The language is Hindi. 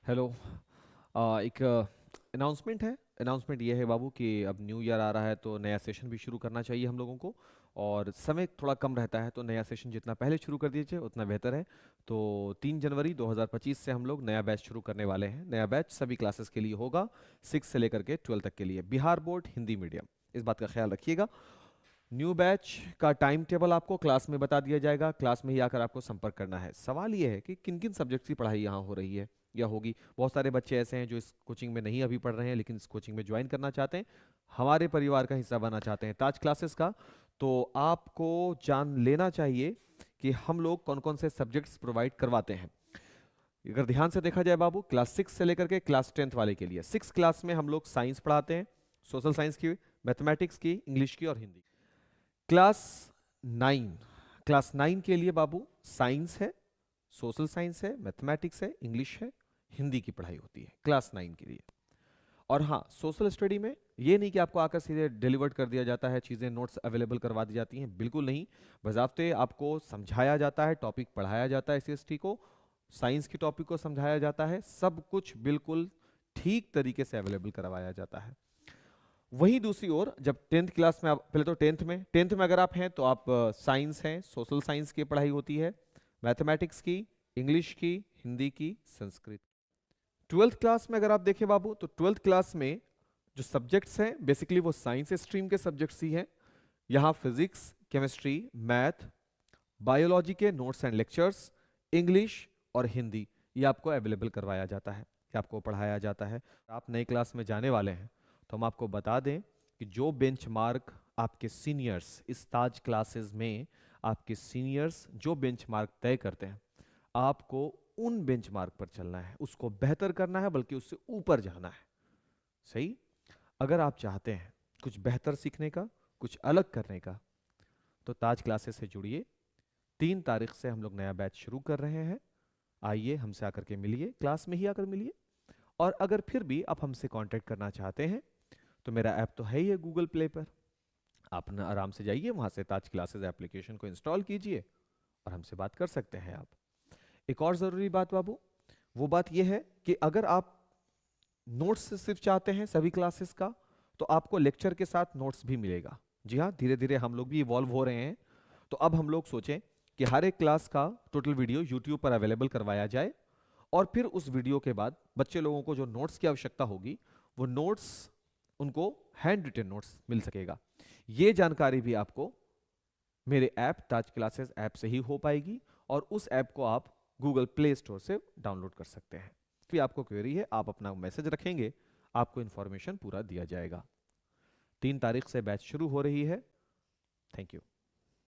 हेलो। एक अनाउंसमेंट है। अनाउंसमेंट ये है बाबू कि अब न्यू ईयर आ रहा है तो नया सेशन भी शुरू करना चाहिए हम लोगों को। और समय थोड़ा कम रहता है तो नया सेशन जितना पहले शुरू कर दीजिए उतना बेहतर है। तो 3 जनवरी 2025 से हम लोग नया बैच शुरू करने वाले हैं। नया बैच सभी क्लासेस के लिए होगा, 6 से लेकर के 12 तक के लिए, बिहार बोर्ड हिंदी मीडियम। इस बात का ख्याल रखिएगा। न्यू बैच का टाइम टेबल आपको क्लास में बता दिया जाएगा, क्लास में ही आकर आपको संपर्क करना है। सवाल ये है कि किन किन सब्जेक्ट्स की पढ़ाई यहाँ हो रही है या होगी। बहुत सारे बच्चे ऐसे हैं जो इस कोचिंग में नहीं अभी पढ़ रहे हैं लेकिन इस कोचिंग में ज्वाइन करना चाहते हैं, हमारे परिवार का हिस्सा बनना चाहते हैं ताज क्लासेस का। तो आपको जान लेना चाहिए कि हम लोग कौन कौन से सब्जेक्ट्स प्रोवाइड करवाते हैं। अगर ध्यान से देखा जाए बाबू, क्लास 6 से लेकर के क्लास 10th वाले के लिए 6 क्लास में हम लोग साइंस पढ़ाते हैं, सोशल साइंस की, मैथमेटिक्स की, इंग्लिश की और हिंदी। क्लास 9, क्लास 9 के लिए बाबू साइंस है, सोशल साइंस है, मैथमेटिक्स है, इंग्लिश है, हिंदी की पढ़ाई होती है क्लास 9 के लिए। और हाँ, सोशल स्टडी में ये नहीं कि आपको आकर सीधे डिलीवर्ड कर दिया जाता है, चीज़ें नोट्स अवेलेबल करवा दी जाती हैं, बिल्कुल नहीं। बजाते आपको समझाया जाता है, टॉपिक पढ़ाया जाता है, सीएसटी को, साइंस की टॉपिक को समझाया जाता है, सब कुछ बिल्कुल ठीक तरीके से अवेलेबल करवाया जाता है। वहीं दूसरी ओर जब 10th क्लास में आप, पहले तो 10th में अगर आप हैं तो आप साइंस हैं, सोशल साइंस की पढ़ाई होती है, मैथमेटिक्स की, इंग्लिश की, हिंदी की, संस्कृत। 12th क्लास में अगर आप देखें बाबू तो 12th क्लास में जो सब्जेक्ट्स हैं बेसिकली वो साइंस स्ट्रीम के सब्जेक्ट्स ही हैं। यहाँ फिजिक्स, केमिस्ट्री, मैथ, बायोलॉजी के नोट्स एंड लेक्चर्स, इंग्लिश और हिंदी ये आपको अवेलेबल करवाया जाता है, ये आपको पढ़ाया जाता है। आप नई क्लास में जाने वाले हैं तो हम आपको बता दें कि जो बेंचमार्क आपके सीनियर्स इस ताज क्लासेस में, आपके सीनियर्स जो बेंचमार्क तय करते हैं, आपको उन बेंचमार्क पर चलना है, उसको बेहतर करना है, बल्कि उससे ऊपर जाना है। सही। अगर आप चाहते हैं कुछ बेहतर सीखने का, कुछ अलग करने का, तो ताज क्लासेस से जुड़िए। 3 तारीख से हम लोग नया बैच शुरू कर रहे हैं। आइए हमसे आकर के मिलिए, क्लास में ही आकर मिलिए। और अगर फिर भी आप हमसे कांटेक्ट करना चाहते हैं तो मेरा ऐप तो है ही है गूगल प्ले पर, आप ना आराम से जाइए वहां से ताज क्लासेस एप्लीकेशन को इंस्टॉल कीजिए और हमसे बात कर सकते हैं आप। एक और ज़रूरी बात बाबू, वो बात यह है कि अगर आप नोट्स सिर्फ चाहते हैं सभी क्लासेस का तो आपको लेक्चर के साथ नोट्स भी मिलेगा। जी हाँ, धीरे धीरे हम लोग भी इवॉल्व हो रहे हैं। तो अब हम लोग सोचें कि हर एक क्लास का टोटल वीडियो यूट्यूब पर अवेलेबल करवाया जाए और फिर उस वीडियो के बाद बच्चे लोगों को जो नोट्स की आवश्यकता होगी वो नोट्स उनको हैंड रिटन नोट्स मिल सकेगा। ये जानकारी भी आपको मेरे ऐप ताज क्लासेस ऐप से ही हो पाएगी और उस ऐप को आप गूगल प्ले स्टोर से डाउनलोड कर सकते हैं। फिर आपको क्वेरी है, आप अपना मैसेज रखेंगे, आपको इन्फॉर्मेशन पूरा दिया जाएगा। 3 तारीख से बैच शुरू हो रही है। Thank you.